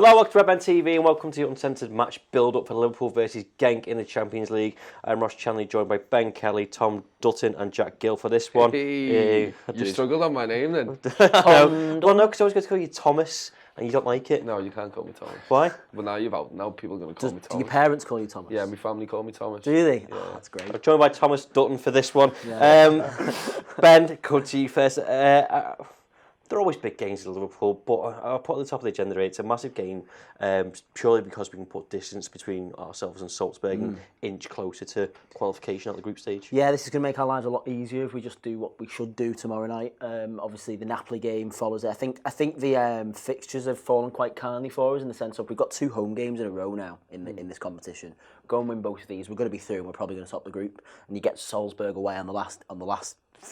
Hello, welcome to Redmen TV and welcome to the Uncensored match build-up for Liverpool versus Genk in the Champions League. I'm Ross Chanley, joined by Ben Kelly, Tom Dutton and Jack Gill for this one. Hey, you struggled on my name then. Well, no, because I was going to call you Thomas and you don't like it. No, you can't call me Thomas. Why? But now you've out. Now people are going to call me Thomas. Do your parents call you Thomas? Yeah, my family call me Thomas. Do they? Yeah. Oh, that's great. I'm joined by Thomas Dutton for this one. Yeah. Ben, come to you first. They're always big games at Liverpool, but I'll put at the top of the agenda. It's a massive game, purely because we can put distance between ourselves and Salzburg and inch closer to qualification at the group stage. Yeah, this is going to make our lives a lot easier if we just do what we should do tomorrow night. Obviously, the Napoli game follows it. I think the fixtures have fallen quite kindly for us in the sense of we've got 2 home games in a row now in this competition. Go and win both of these. We're going to be through, and we're probably going to top the group. And you get Salzburg away on the last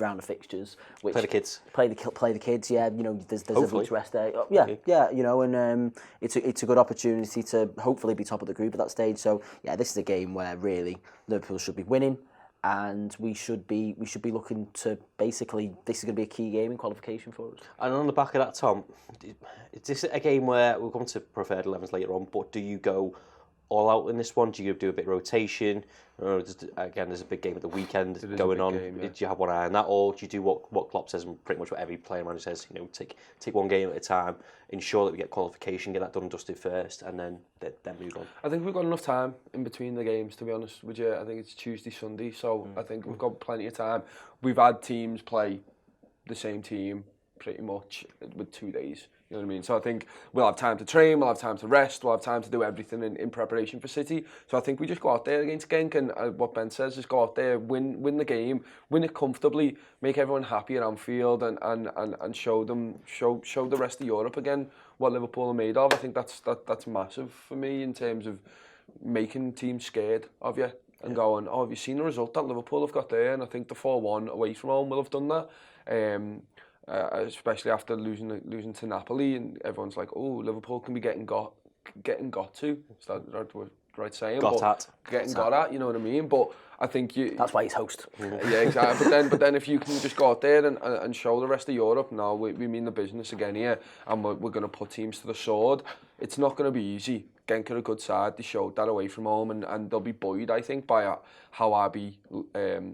round of fixtures. Which Play the kids. Play the kids. Yeah, you know, there's a week's rest there. Yeah, you know, and it's a good opportunity to hopefully be top of the group at that stage. So yeah, this is a game where really Liverpool should be winning, and we should be looking to basically, this is going to be a key game in qualification for us. And on the back of that, Tom, is this a game where we'll come to preferred 11s later on? But do you go all out in this one? Do you do a bit of rotation? Again, there's a big game at the weekend going on. Game, yeah. Do you have one eye on that, or do you do what Klopp says and pretty much what every player manager says? You know, take one game at a time, ensure that we get qualification, get that done and dusted first, and then move on. I think we've got enough time in between the games, to be honest with you. I think it's Tuesday, Sunday, so I think we've got plenty of time. We've had teams play the same team pretty much with 2 days. You know what I mean? So I think we'll have time to train, we'll have time to rest, we'll have time to do everything in preparation for City. So I think we just go out there against Genk, and what Ben says is go out there, win the game, win it comfortably, make everyone happy at Anfield, and show the rest of Europe again what Liverpool are made of. I think that's massive for me in terms of making teams scared of you and going, oh, have you seen the result that Liverpool have got there? And I think the 4-1 away from home will have done that. Especially after losing to Napoli, and everyone's like, oh, Liverpool can be getting got to. Is that the right saying? Got at, you know what I mean? But I think that's why he's host. Yeah, exactly. but then if you can just go out there and show the rest of Europe, now we mean the business again here, and we're going to put teams to the sword. It's not going to be easy. Genk are a good side. They showed that away from home, and they'll be buoyed, I think, by how RB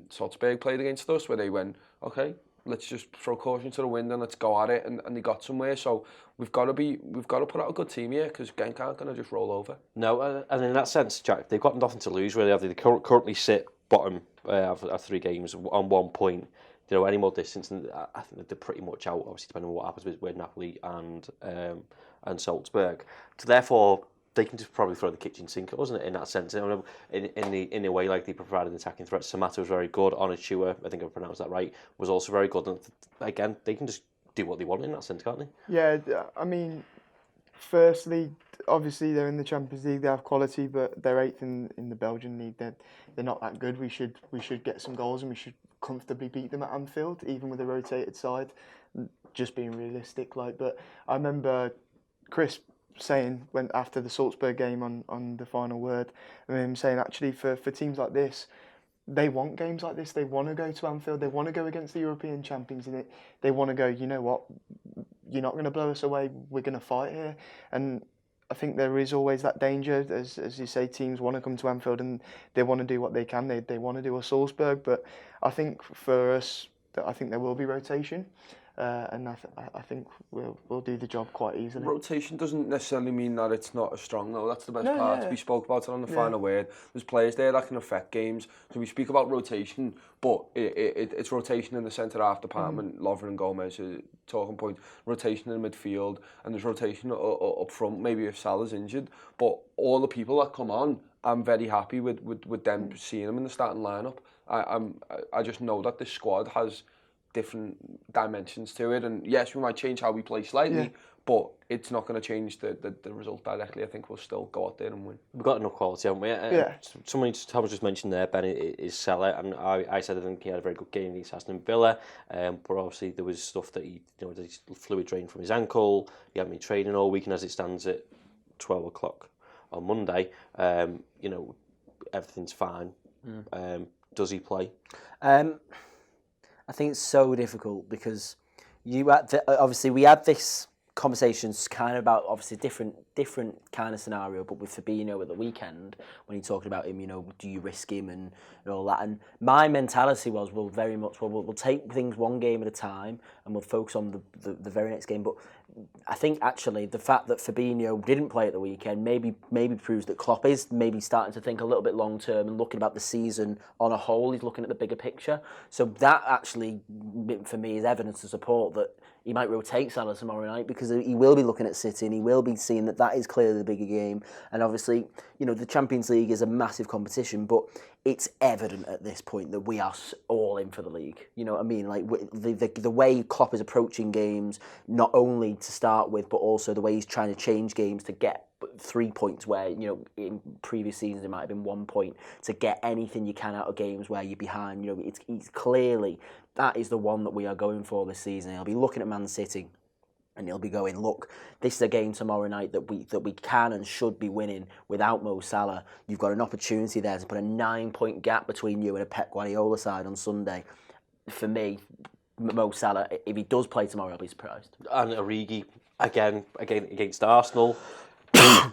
Salzburg played against us, where they went, okay, let's just throw caution to the wind and let's go at it, and they got somewhere. So we've got to put out a good team here, because Genk aren't going to just roll over. No, and in that sense, Jack, they've got nothing to lose really. They currently sit bottom of 3 games on 1 point. You know, any more distance, and I think they're pretty much out. Obviously, depending on what happens with Napoli and Salzburg. So therefore, they can just probably throw the kitchen sink at us, in that sense. In a way, like they provided attacking threats. Samatta was very good. Onachua, I think I pronounced that right, was also very good. And again, they can just do what they want in that sense, can't they? Yeah, I mean, firstly, obviously they're in the Champions League. They have quality, but they're 8th in the Belgian league. They're not that good. We should get some goals, and we should comfortably beat them at Anfield, even with a rotated side. Just being realistic, but I remember Chris saying when after the Salzburg game on the final word, and him saying actually for teams like this, they want games like this. They want to go to Anfield. They want to go against the European champions in it. They want to go, you know what, you're not going to blow us away. We're going to fight here. And I think there is always that danger, as you say, teams want to come to Anfield and they want to do what they can. They want to do a Salzburg, but I think for us, I think there will be rotation. And I think we'll do the job quite easily. Rotation doesn't necessarily mean that it's not as strong, though. That's the best part. Yeah. We spoke about it on the final word. There's players there that can affect games. So we speak about rotation, but it's rotation in the centre half department. Lovren and Gomez are talking point. Rotation in the midfield, and there's rotation up front. Maybe if Salah's injured, but all the people that come on, I'm very happy with them seeing them in the starting lineup. I just know that this squad has different dimensions to it, and yes, we might change how we play slightly, but it's not going to change the result directly. I think we'll still go out there and win. We've got enough quality, haven't we? Someone Thomas just mentioned there, Ben, is Salah, and I said I think he had a very good game against Aston Villa, but obviously there was stuff that he fluid drained from his ankle. He hadn't been training all week, and as it stands at 12 o'clock on Monday, everything's fine. Does he play? I think it's so difficult because obviously we had this conversations kind of about obviously different kind of scenario, but with Fabinho at the weekend when he talking about him, do you risk him and all that? And my mentality was, we'll take things one game at a time and we'll focus on the very next game. But I think actually the fact that Fabinho didn't play at the weekend maybe proves that Klopp is maybe starting to think a little bit long term and looking about the season on a whole. He's looking at the bigger picture. So that actually, for me, is evidence to support that he might rotate Salah tomorrow night, because he will be looking at City and he will be seeing that is clearly the bigger game. And obviously, the Champions League is a massive competition, but it's evident at this point that we are all in for the league. You know what I mean? Like the way Klopp is approaching games, not only to start with, but also the way he's trying to change games to get 3 points where, in previous seasons it might have been 1 point, to get anything you can out of games where you're behind. It's clearly, that is the one that we are going for this season. He'll be looking at Man City and he'll be going, look, this is a game tomorrow night that we can and should be winning without Mo Salah. You've got an opportunity there to put a 9-point gap between you and a Pep Guardiola side on Sunday. For me, Mo Salah, if he does play tomorrow, I'll be surprised. And Origi again against Arsenal.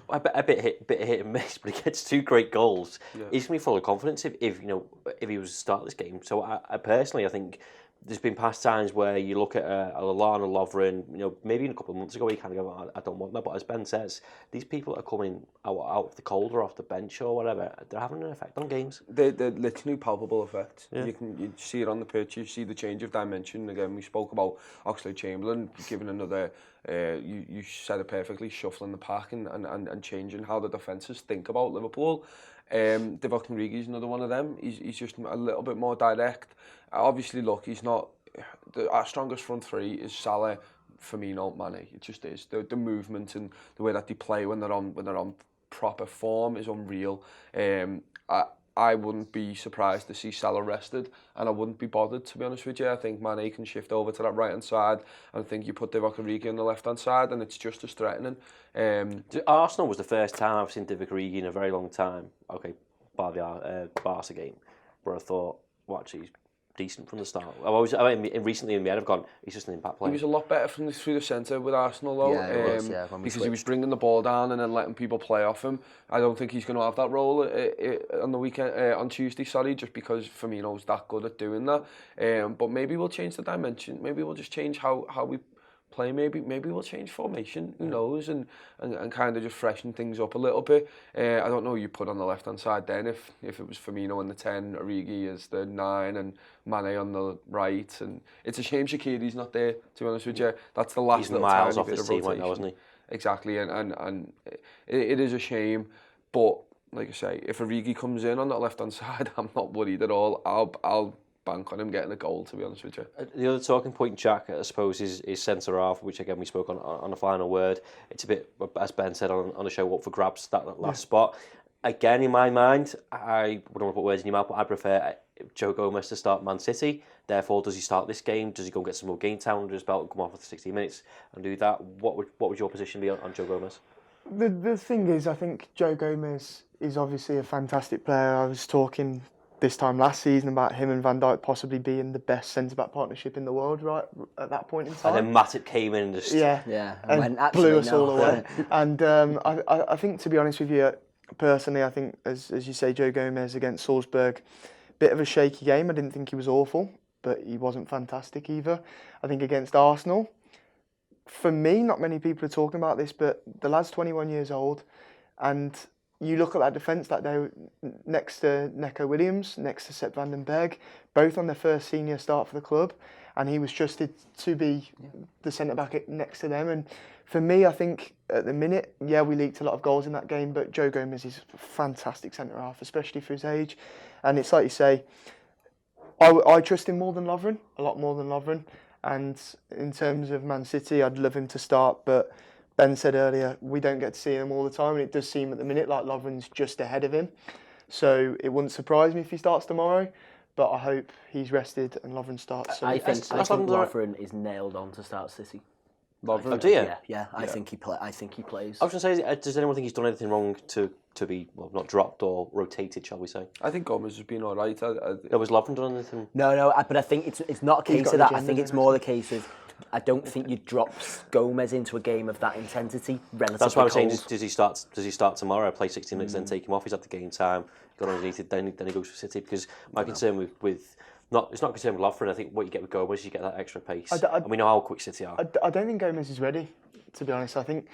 a bit hit and miss, but he gets 2 great goals. Yeah. He's going to be full of confidence if he was to start this game. So I personally, I think there's been past times where you look at a Lallana, Lovren, maybe a couple of months ago where you kind of go, I don't want that. But as Ben says, these people are coming out of the cold or off the bench or whatever. They're having an effect on games. They're literally palpable effects. Yeah. You see it on the pitch. You see the change of dimension. Again, we spoke about Oxlade-Chamberlain giving another. You said it perfectly. Shuffling the pack and changing how the defences think about Liverpool. Divock Origi's another one of them. He's just a little bit more direct. Obviously, look, he's not. Our strongest front three is Salah, Firmino, Mane. It just is. The movement and the way that they play when they're on proper form is unreal. I wouldn't be surprised to see Salah rested, and I wouldn't be bothered, to be honest with you. I think Mane can shift over to that right-hand side, and I think you put Divock Origi on the left-hand side, and it's just as threatening. Arsenal was the first time I've seen Divock Origi in a very long time. Okay, by the Barca game, where I thought, well, actually, he's decent from the start. Recently in the end, I've gone, he's just an impact player. He was a lot better through the centre with Arsenal, though, because he was bringing the ball down and then letting people play off him. I don't think he's going to have that role on the weekend, on Tuesday, just because Firmino's that good at doing that. But maybe we'll change the dimension. Maybe we'll just change how we play. Maybe we'll change formation. Who knows? And kind of just freshen things up a little bit. I don't know who you put on the left hand side then. If it was Firmino on the 10, Origi as the 9, and Mane on the right. And it's a shame Shaqiri's not there, to be honest with you. That's the last little miles tiny off bit his of team rotation. right now, isn't he? Exactly, and it is a shame. But like I say, if Origi comes in on that left hand side, I'm not worried at all. I'll bank on him getting a goal, to be honest with you. The other talking point, Jack, I suppose, is centre half, which again we spoke on the final word. It's a bit, as Ben said on the show, up for grabs, that last spot. Again, in my mind, I wouldn't want to put words in your mouth, but I prefer Joe Gomez to start Man City. Therefore, does he start this game? Does he go and get some more game time under his belt and come off for 60 minutes and do that? What would your position be on Joe Gomez? The thing is, I think Joe Gomez is obviously a fantastic player. I was talking this time last season about him and Van Dijk possibly being the best centre-back partnership in the world, right, at that point in time. And then Matip came in and just... and blew us all away. And I think, to be honest with you, personally, I think, as you say, Joe Gomez against Salzburg, bit of a shaky game. I didn't think he was awful, but he wasn't fantastic either. I think against Arsenal, for me, not many people are talking about this, but the lad's 21 years old, and you look at that defence that day next to Neco Williams, next to Sepp van den Berg, both on their first senior start for the club, and he was trusted to be the centre-back next to them. And for me, I think at the minute, we leaked a lot of goals in that game, but Joe Gomez is a fantastic centre-half, especially for his age. And it's like you say, I trust him more than Lovren, a lot more than Lovren. And in terms of Man City, I'd love him to start, but Ben said earlier, we don't get to see him all the time, and it does seem at the minute like Lovren's just ahead of him. So it wouldn't surprise me if he starts tomorrow, but I hope he's rested and Lovren starts. I think Lovren is nailed on to start City. Lovren? Oh, do you? Yeah. I think he plays. I was going to say, does anyone think he's done anything wrong to be, well, not dropped or rotated, shall we say? I think Gomez has been all right. Was Lovren done anything? No, but I think it's not a case of that. I think it's more the case of I don't think you drop Gomez into a game of that intensity relatively That's what I'm saying. cold. Does he start tomorrow? Play 60 minutes, then take him off. He's at the game time. Got underneath it. Then he goes for City. Because my concern with it's not concerned with Lovren. I think what you get with Gomez, you get that extra pace. And we know how quick City are. I don't think Gomez is ready, to be honest. I think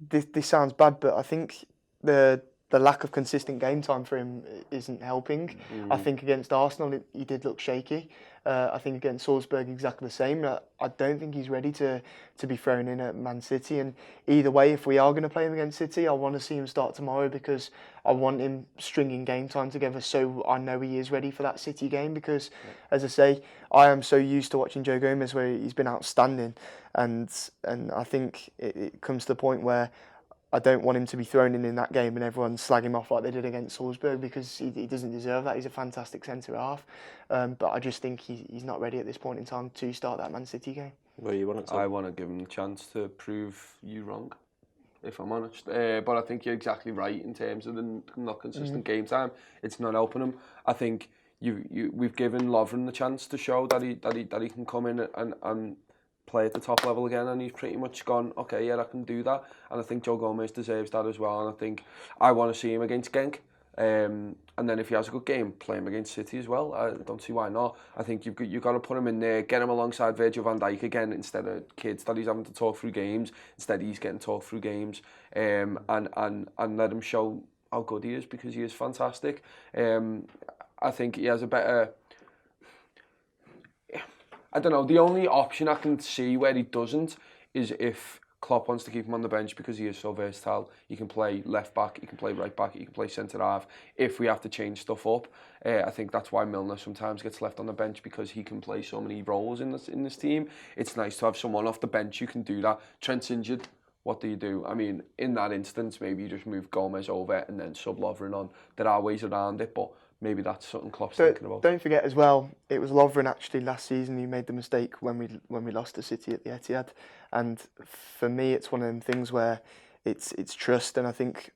this sounds bad, but I think the lack of consistent game time for him isn't helping. I think against Arsenal he did look shaky. I think against Salzburg exactly the same. I don't think he's ready to be thrown in at Man City. And either way, if we are going to play him against City, I want to see him start tomorrow because I want him stringing game time together so I know he is ready for that City game. Because, as I say, I am so used to watching Joe Gomez where he's been outstanding. And I think it comes to the point where I don't want him to be thrown in that game and everyone slag him off like they did against Salzburg because he doesn't deserve that. He's a fantastic centre-half. But I just think he's not ready at this point in time to start that Man City game. Where you want it to? I want to give him the chance to prove you wrong, if I'm honest. But I think you're exactly right in terms of the not consistent game time. It's not helping him. I think we've given Lovren the chance to show that he can come in and play at the top level again, and he's pretty much gone, okay, yeah, I can do that. And I think Joe Gomez deserves that as well. And I think I want to see him against Genk. And then if he has a good game, play him against City as well. I don't see why not. I think you've got to put him in there, get him alongside Virgil van Dijk again instead of kids that he's having to talk through games. Instead, he's getting talked through games, and let him show how good he is because he is fantastic. I think he has a better. I don't know, the only option I can see where he doesn't is if Klopp wants to keep him on the bench because he is so versatile. He can play left back, he can play right back, he can play centre half. If we have to change stuff up, I think that's why Milner sometimes gets left on the bench because he can play so many roles in this team. It's nice to have someone off the bench who can do that. Trent's injured. What do? I mean, in that instance, maybe you just move Gomez over and then sub Lovren on. There are ways around it, but maybe that's something Klopp's thinking about. Don't forget as well, it was Lovren actually last season who made the mistake when we lost to City at the Etihad. And for me, it's one of them things where it's trust, and I think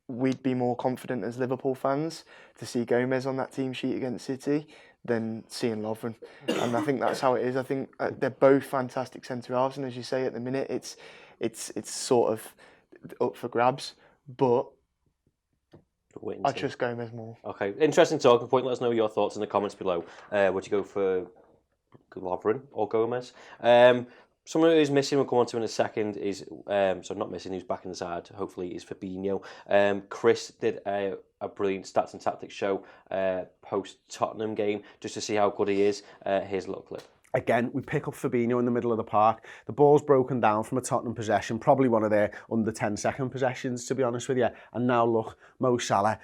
we'd be more confident as Liverpool fans to see Gomez on that team sheet against City than seeing Lovren. And I think that's how it is. I think they're both fantastic centre-halves, and as you say, at the minute, it's sort of up for grabs, but I trust Gomez more. Okay, interesting talking point. Let us know your thoughts in the comments below. Would you go for Lovren or Gomez? Someone who's missing, we'll come on to in a second, is, so not missing, who's back in the side, hopefully, is Fabinho. Chris did a brilliant stats and tactics show post-Tottenham game, just to see how good he is. Here's a little clip. Again, we pick up Fabinho in the middle of the park. The ball's broken down from a Tottenham possession, probably one of their under 10-second possessions, to be honest with you. And now look, Mo Salah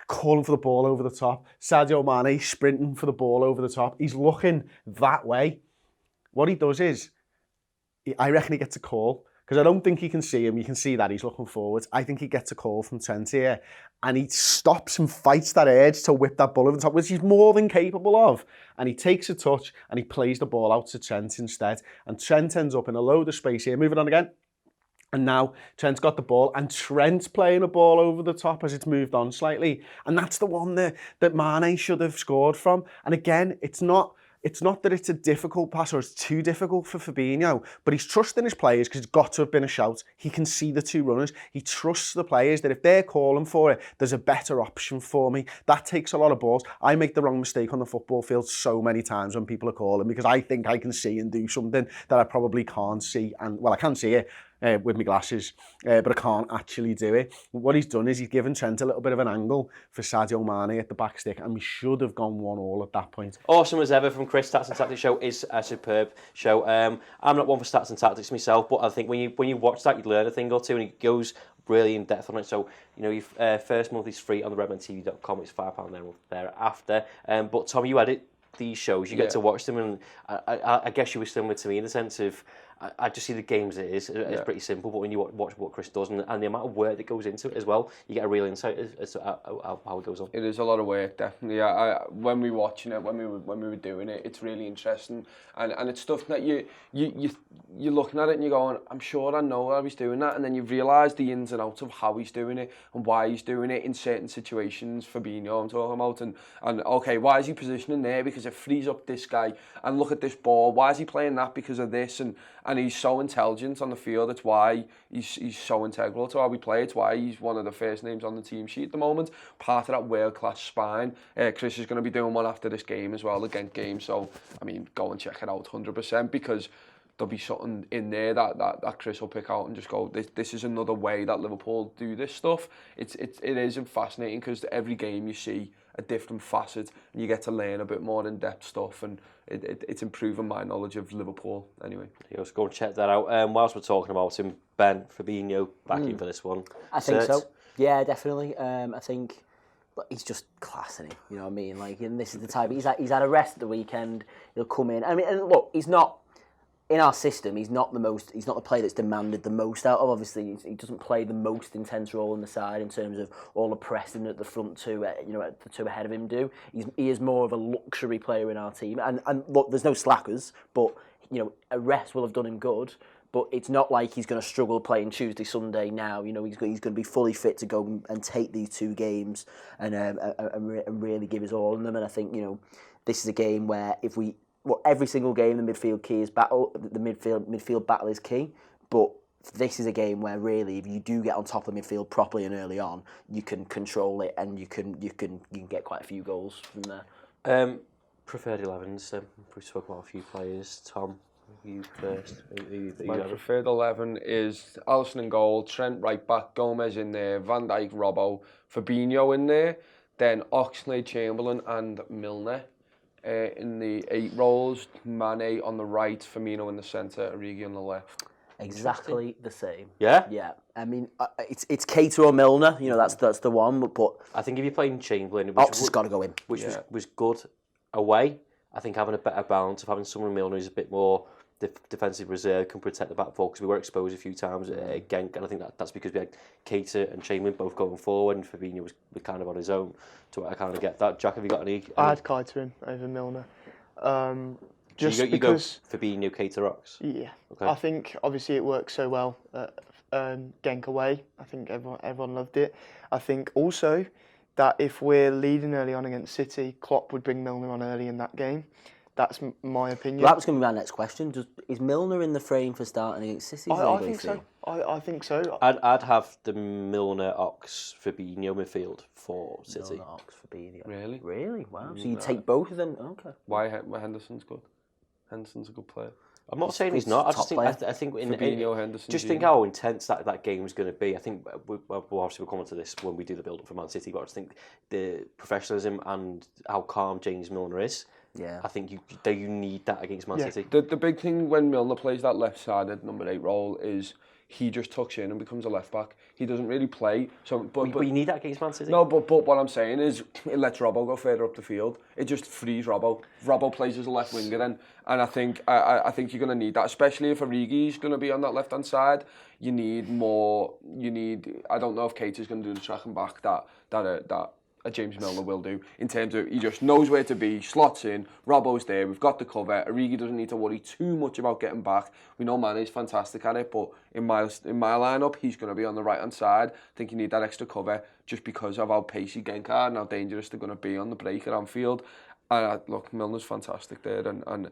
calling for the ball over the top. Sadio Mane sprinting for the ball over the top. He's looking that way. What he does is, I reckon he gets a call, because I don't think he can see him. You can see that he's looking forwards. I think he gets a call from Trent here, and he stops and fights that urge to whip that ball over the top, which he's more than capable of. And he takes a touch and he plays the ball out to Trent instead. And Trent ends up in a load of space here. Moving on again. And now Trent's got the ball, and Trent's playing a ball over the top as it's moved on slightly. And that's the one that Mane should have scored from. And again, it's not that it's a difficult pass or it's too difficult for Fabinho, but he's trusting his players because it's got to have been a shout. He can see the two runners. He trusts the players that if they're calling for it, there's a better option for me. That takes a lot of balls. I make the wrong mistake on the football field so many times when people are calling because I think I can see and do something that I probably can't see. And well, I can see it with my glasses, but I can't actually do it. What he's done is he's given Trent a little bit of an angle for Sadio Mane at the back stick, and we should have gone 1-1 at that point. Awesome as ever from Chris. Stats and Tactics show is a superb show. I'm not one for stats and tactics myself, but I think when you watch that, you learn a thing or two, and he goes really in depth on it. So, you know, your first month is free on the redmentv.com. It's £5 thereafter. But Tom, you edit these shows, you get to watch them, and I guess you were similar to me in the sense of I just see the game as it is. It's pretty simple, but when you watch what Chris does and the amount of work that goes into it as well, you get a real insight as to how it goes on. It is a lot of work, definitely. When we were watching it, when we were doing it, it's really interesting, and it's stuff that you're looking at it and you're going, I'm sure I know how he's doing that, and then you realise the ins and outs of how he's doing it and why he's doing it in certain situations. Fabinho, I'm talking about, and okay, why is he positioning there? Because it frees up this guy, and look at this ball. Why is he playing that? Because of this, and he's so intelligent on the field. It's why he's so integral to how we play. It's why he's one of the first names on the team sheet at the moment. Part of that world-class spine. Chris is going to be doing one after this game as well, the Genk game. So, I mean, go and check it out 100%, because there'll be something in there that Chris will pick out and just go, this is another way that Liverpool do this stuff. It is fascinating, because every game you see a different facet and you get to learn a bit more in-depth stuff, and it's improving my knowledge of Liverpool anyway. Let's go and check that out. Whilst we're talking about him, Ben, Fabinho back in for this one. I think so. Yeah, definitely. I think he's just class, isn't he? You know what I mean? Like, and this is the type. He's had a rest at the weekend. He'll come in. I mean, and look, he's not in our system. He's not the player that's demanded the most out of. Obviously, he doesn't play the most intense role on the side in terms of all the pressing that the front two, the two ahead of him do. He is more of a luxury player in our team. And look, there's no slackers, but a rest will have done him good. But it's not like he's going to struggle playing Tuesday, Sunday now. He's going to be fully fit to go and take these two games and really give his all in them. And I think this is a game where every single game the midfield key is battle. The midfield battle is key. But this is a game where really, if you do get on top of the midfield properly and early on, you can control it and you can get quite a few goals from there. Preferred 11s. We spoke about a few players. Tom, you first. My preferred 11 is Alisson in goal, Trent right back, Gomez in there, Van Dijk, Robbo, Fabinho in there, then Oxlade, Chamberlain and Milner in the 8 roles, Mane on the right, Firmino in the centre, Origi on the left. Exactly the same. Yeah? Yeah. I mean, it's Keita or Milner, that's the one, but I think if you're playing Chamberlain, Ox has got to go in. Which was good away. I think having a better balance of having someone Milner who's a bit more defensive reserve, can protect the back four, because we were exposed a few times at Genk, and I think that's because we had Keita and Chamberlain both going forward, and Fabinho was kind of on his own. So I kind of get that. Jack, have you got any? I had Keita in over Milner. Just so you go Fabinho, Keita, Ox? Yeah. Okay. I think obviously it worked so well at Genk away. I think everyone loved it. I think also that if we're leading early on against City, Klopp would bring Milner on early in that game. That's my opinion. Well, that was going to be my next question. Is Milner in the frame for starting against City? I think so. I think so. I'd have the Milner, Ox, Fabinho midfield for City. Milner, Ox, Fabinho. Really? Really? Wow. So you take both of them? Okay. Why Henderson's good? Henderson's a good player. I'm not saying he's not. I think Fabinho, Henderson. Just think how intense that game is going to be. I think we'll obviously come on to this when we do the build up for Man City, but I just think the professionalism and how calm James Milner is. Yeah. I think you need that against Man City. The big thing when Milner plays that left-sided number 8 role is he just tucks in and becomes a left back. He doesn't really play. But you need that against Man City. No, but what I'm saying is it lets Robbo go further up the field. It just frees Robbo. Robbo plays as a left winger then, and I think you're going to need that, especially if Origi's going to be on that left-hand side. You need more. I don't know if Keita's going to do the tracking back that James Milner will do, in terms of he just knows where to be, slots in, Robbo's there, we've got the cover, Origi doesn't need to worry too much about getting back. We know Mane's fantastic at it, but in my lineup, he's going to be on the right-hand side. I think you need that extra cover just because of how pacey Genk are and how dangerous they're going to be on the break at Anfield. And look, Milner's fantastic there, and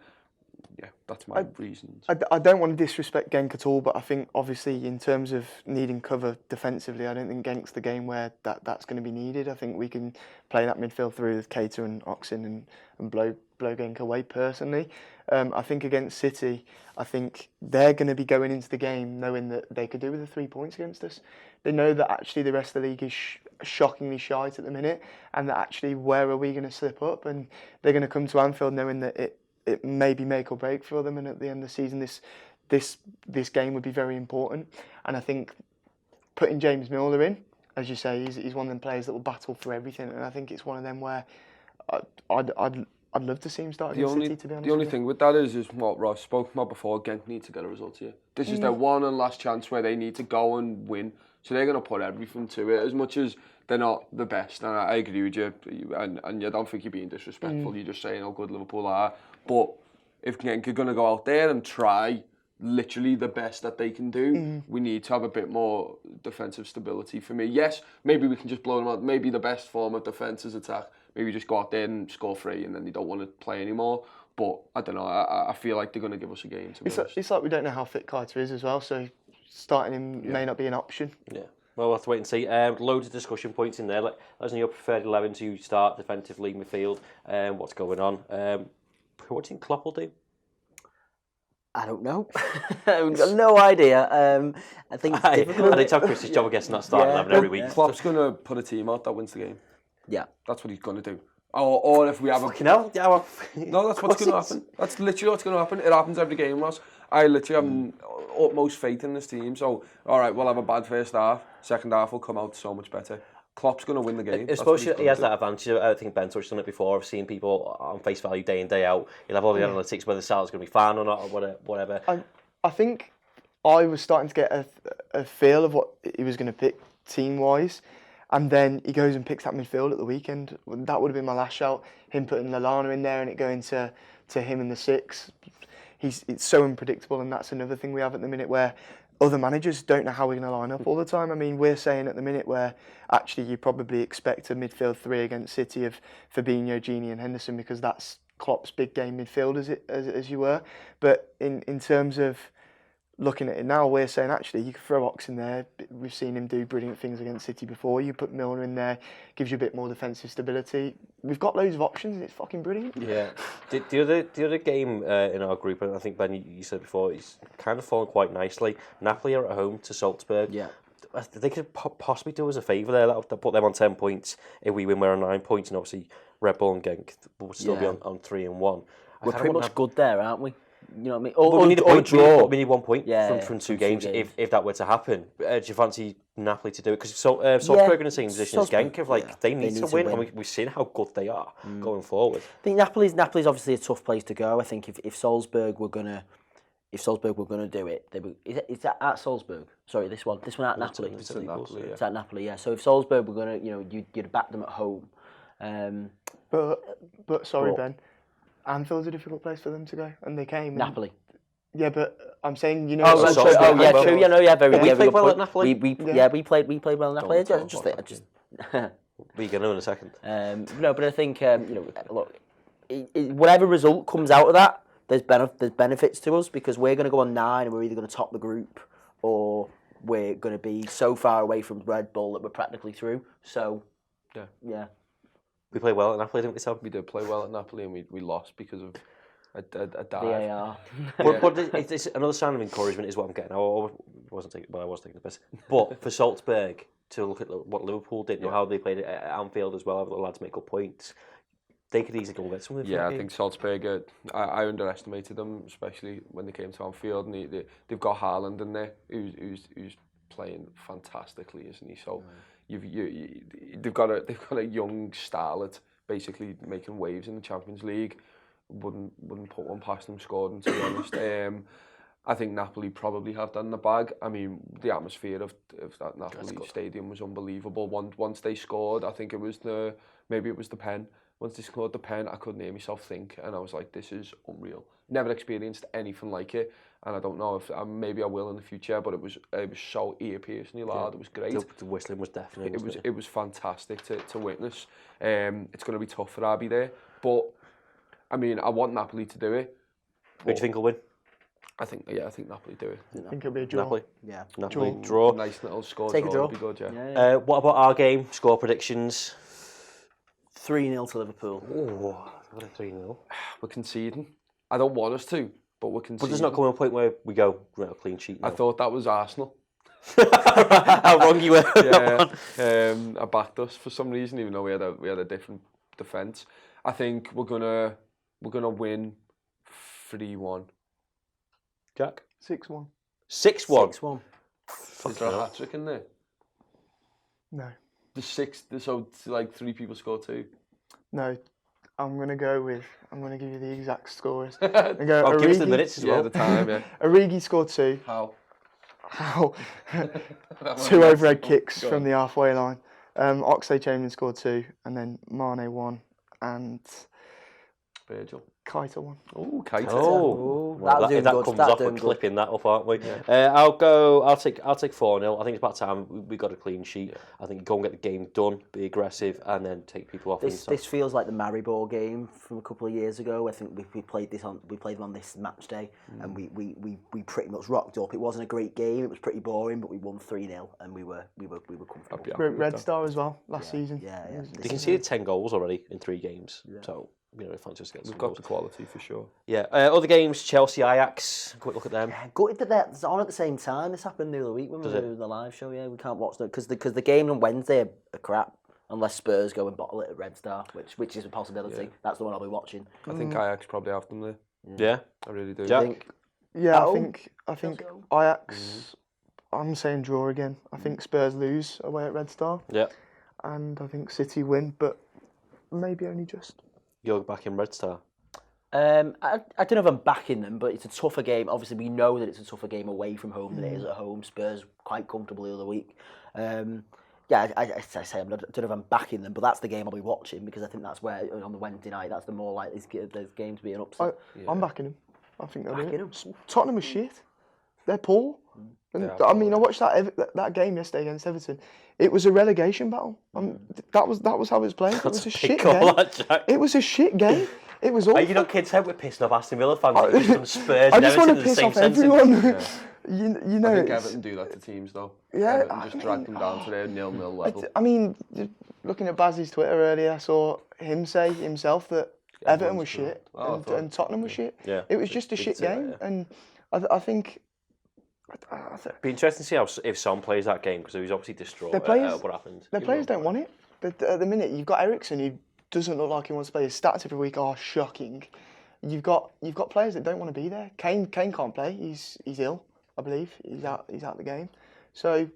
yeah, that's my reasons. I don't want to disrespect Genk at all, but I think obviously in terms of needing cover defensively, I don't think Genk's the game where that's going to be needed. I think we can play that midfield through with Keita and Oxen and blow Genk away personally. I think against City, I think they're going to be going into the game knowing that they could do with the 3 points against us. They know that actually the rest of the league is shockingly shite at the minute, and that actually where are we going to slip up, and they're going to come to Anfield knowing that it may be make or break for them, and at the end of the season this game would be very important. And I think putting James Milner in, as you say, he's one of them players that will battle for everything, and I think it's one of them where I'd love to see him start against City, to be honest. The only with thing with that is what Ross spoke about before. Genk need to get a result here. This is their one and last chance where they need to go and win. So they're going to put everything to it, as much as they're not the best. And I agree with you, and I don't think you're being disrespectful. You're just saying how good Liverpool are. But if Genk are going to go out there and try literally the best that they can do, we need to have a bit more defensive stability for me. Yes, maybe we can just blow them out. Maybe the best form of defence is attack. Maybe just go out there and score 3 and then they don't want to play anymore. But I don't know, I feel like they're going to give us a game, to be honest. It's like we don't know how fit Carter is as well, so starting him may not be an option. Yeah. Well, we'll have to wait and see. Loads of discussion points in there. Let us know your preferred 11 to start defensively, midfield, what's going on. What do you think Klopp will do? I don't know. I've got no idea. I think it's difficult. I did tell Chris's job of guessing that starting 11 every week. Klopp's going to put a team out that wins the game. Yeah. That's what he's going to do. Or if we have Fucking hell. Yeah, well, no, that's what's going to happen. That's literally what's going to happen. It happens every game, Ross. I literally have utmost faith in this team. So, all right, we'll have a bad first half. Second half will come out so much better. Klopp's going to win the game. I suppose he has that advantage. I think Ben touched on it before. I've seen people on face value day in, day out. He'll have all the analytics, whether Salah's going to be fine or not, or whatever. I think I was starting to get a feel of what he was going to pick team-wise. And then he goes and picks that midfield at the weekend. That would have been my last shout. Him putting Lallana in there and it going to him in the 6. It's so unpredictable, and that's another thing we have at the minute where other managers don't know how we're going to line up all the time. I mean, we're saying at the minute where actually you probably expect a midfield 3 against City of Fabinho, Gini and Henderson, because that's Klopp's big game midfield as you were. But in terms of looking at it now, we're saying actually you could throw Ox in there. We've seen him do brilliant things against City before. You put Milner in there, gives you a bit more defensive stability. We've got loads of options and it's fucking brilliant. Yeah. The other game in our group, and I think Ben, you said before, he's kind of fallen quite nicely. Napoli are at home to Salzburg. Yeah. They could possibly do us a favour there. That'll put them on 10 points. If we win, we're on 9 points, and obviously Red Bull and Genk will still be on 3 and 1. We're pretty much good there, aren't we? You know what I mean? We need a point. We need 1 point from two games. If that were to happen, do you fancy Napoli to do it? Because Salzburg are in the same position as Genk. They need to win, and we've seen how good they are going forward. I think Napoli's obviously a tough place to go. I think if Salzburg were gonna do it, is that at Salzburg? Sorry, this one at Napoli. It's at Napoli. It's at Napoli. Yeah. So if Salzburg were gonna, you'd back them at home. But sorry, Ben. Anfield's a difficult place for them to go, and they came. Napoli. Yeah, but I'm saying, true. Yeah, very. We played well at Napoli. We played well at Napoli. I just We can know in a second. No, but I think look, whatever result comes out of that, there's benefits to us because we're going to go on 9 and we're either going to top the group or we're going to be so far away from Red Bull that we're practically through. So, yeah. We played well at Napoli, didn't we, Tom? We did play well at Napoli, and we lost because of a dive. VAR. But it's another sign of encouragement is what I'm getting. I was taking the piss. But for Salzburg to look at what Liverpool did, how they played at Anfield as well, have the lads make up points. They could easily go and get something. Yeah, I think Salzburg. I underestimated them, especially when they came to Anfield, and they've got Haaland in there, who's playing fantastically, isn't he? So. They've got a young starlet basically making waves in the Champions League. Wouldn't put one past them scoring, to be honest. I think Napoli probably have that in the bag. I mean, the atmosphere of that Napoli stadium was unbelievable. Once they scored, I think maybe it was the pen. Once they scored the pen, I couldn't hear myself think, and I was like, this is unreal. Never experienced anything like it, and I don't know if maybe I will in the future, but it was so ear-piercingly loud. It was great. The whistling was definitely. It was fantastic to witness. It's going to be tough for Abi there, but I mean, I want Napoli to do it. Who do you think will win? I think Napoli do it. I think it'll be a draw. Napoli. Yeah. Napoli draw. Nice little score. Take a draw. Would be good, yeah. What about our game? Score predictions? 3-0 to Liverpool. Oh, what a 3-0. We're conceding. I don't want us to, but we're conceding. But there's not coming a point where we go, we're a clean sheet now. I thought that was Arsenal. How wrong you were. Yeah, I backed us for some reason, even though we had a different defence. I think we're gonna win 3-1. Jack? 6-1. 6-1. 6-1. Is there a hat-trick in there? No. So like 3 people score 2. No, I'm going to give you the exact scores. I'm gonna go Give us the Origi. minutes as Yeah, well. the time, yeah. Origi scored 2. How? 2 overhead kicks from the halfway line. Oxlade-Chamberlain scored 2, and then Mane 1, and Virgil. Keita 1. Oh, Keita. Oh, Well, that'll do if that good. comes That'll off, do we're good. clipping that up, aren't we? I'll take 4-0. I think it's about time we got a clean sheet. Yeah. I think go and get the game done, be aggressive, and then take people off. This feels like the Maribor game from a couple of years ago. I think we played them on this match day, and we pretty much rocked up. It wasn't a great game. It was pretty boring, but we won 3-0, and we were comfortable. Red Star as well last season. Yeah. They conceded 10 goals already in 3 games. So, if I just get some We've got goals. the quality for sure. Yeah. Other games, Chelsea, Ajax. Quick look at them. Gutted that that's on at the same time. This happened the other week when we were doing the live show. Yeah, we can't watch them because the game on Wednesday are crap unless Spurs go and bottle it at Red Star, which is a possibility. Yeah. That's the one I'll be watching. I think Ajax probably have them there. Yeah. I really do. Jack? Yeah, Oh. I think Ajax. I'm saying draw again. I think Spurs lose away at Red Star, Yeah. and I think City win, but maybe only just. You're back in Red Star. I don't know if I'm backing them, but it's a tougher game. Obviously, we know that it's a tougher game away from home than it is at home. Spurs quite comfortable the other week. I say I don't know if I'm backing them, but that's the game I'll be watching because I think that's where on the Wednesday night that's the more likely there's game to be an upset. I'm backing him. I think they'll do Backing it. 'em? Tottenham are shit. They're poor. And Yeah, I mean, I watched that game yesterday against Everton. It was a relegation battle. That was how it was played. It was a shit game. Jack. It was a shit game. It was awful. Are you not kids out with pissing off Aston Villa fans? Just some Spurs I and just Everton want in to the piss same off sentence. everyone. You know, I think it's- Everton do that to teams though. Yeah, Everton just drag them down to their 0-0 level. I mean, looking at Bazzi's Twitter earlier, I saw him say himself that Everton was shit and Tottenham was shit. Yeah. It was just a shit game, and I think. Be interesting to see how if Son plays that game because he was obviously distraught Their players- at what happened. The players don't want it. But at the minute, you've got Eriksen who doesn't look like he wants to play. His stats every week are shocking. You've got players that don't want to be there. Kane can't play. He's ill, I believe. He's out the game. So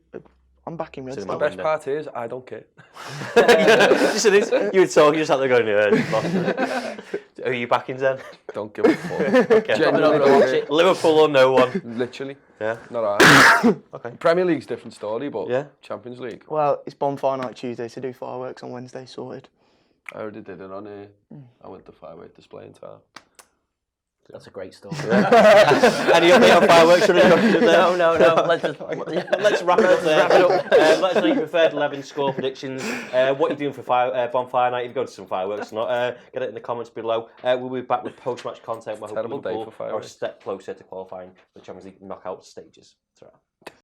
I'm backing Red So Star. The best part is I don't care. You were talking just out there going, who are you backing then? Don't give a fuck. Okay. Genuinely don't care. Liverpool or no one? Literally. Yeah. Not alright. Okay. Premier League's a different story, but Yeah. Champions League. Well, it's bonfire night Tuesday, so do fireworks on Wednesday. Sorted. I already did it on here. I went to firework display in town. That's a great story. Any update on fireworks? No. Let's wrap it up there. Let us know your preferred 11 score predictions. What you're doing for bonfire night. If you're going to some fireworks or not, get it in the comments below. We'll be back with post-match content. We're hoping Terrible day Liverpool for are a fireworks. step closer to qualifying for the Champions League knockout stages. Ta-ra.